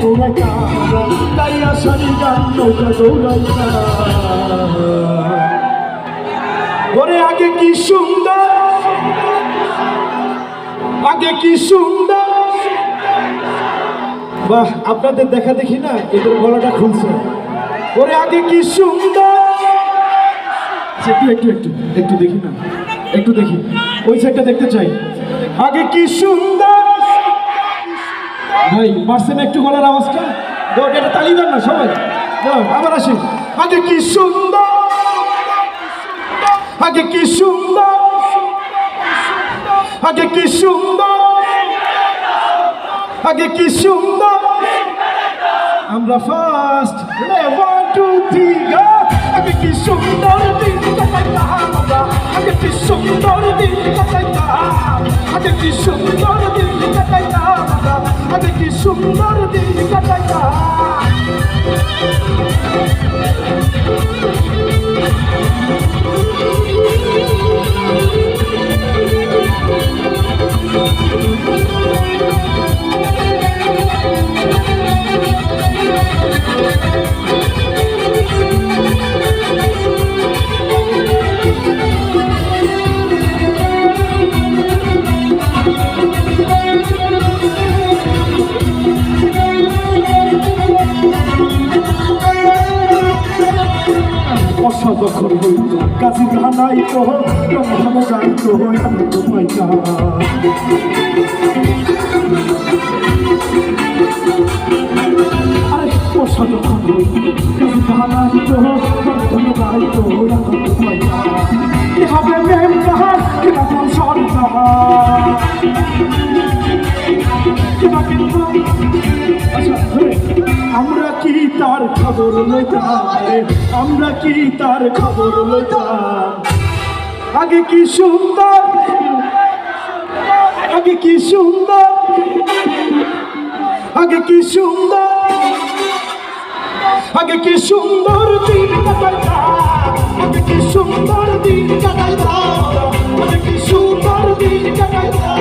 দৌড়াইতা তাইয়া সারি গান নৌকা দৌড়াইতা ওরে আগে কি সুন্দর আগে কি সুন্দর বাহ আপনাদের দেখা দেখি না এদের গলাটা খুলছে ওরে আগে কি সুন্দর একটু একটু একটু একটু দেখি না একটু দেখি ওই সাইডটা দেখতে চাই আগে কি সুন্দর ভাই পারছেন একটু গলার আওয়াজটা এটা তালি দেন না সবাই আবার আসি আগে কি সুন্দর আগে কি সুন্দর আগে কি সুন্দর আগে কি সুন্দর আমরা ফার্স্ট 1 2 3 গো আগে কি সুন্দর দিন কাটাইতাম আগে কি সুন্দর দিন কাটাইতাম আগে কি সুন্দর দিন কাটাইতাম আগে কি সুন্দর দিন কাটাইতাম অসদখর হইত কাজী ধানাই তো রমধাম গাইত আনন্দ পাইতা আরে অসদখর হইত কাজী ধানাই তো রমধাম গাইত আনন্দ পাইতা কি হবে মেম কাহার কি বাতাম সরকার কি বাকি আচ্ছা আমরা কি তার খবর লইতাম আমরা কি তার খবর লইতাম আগে কি সুন্দর আগে কি সুন্দর আগে কি সুন্দর আগে কি সুন্দর দিন কাটাইতাম আগে কি সুন্দর দিন কাটাইতাম আগে কি সুন্দর দিন কাটাইতাম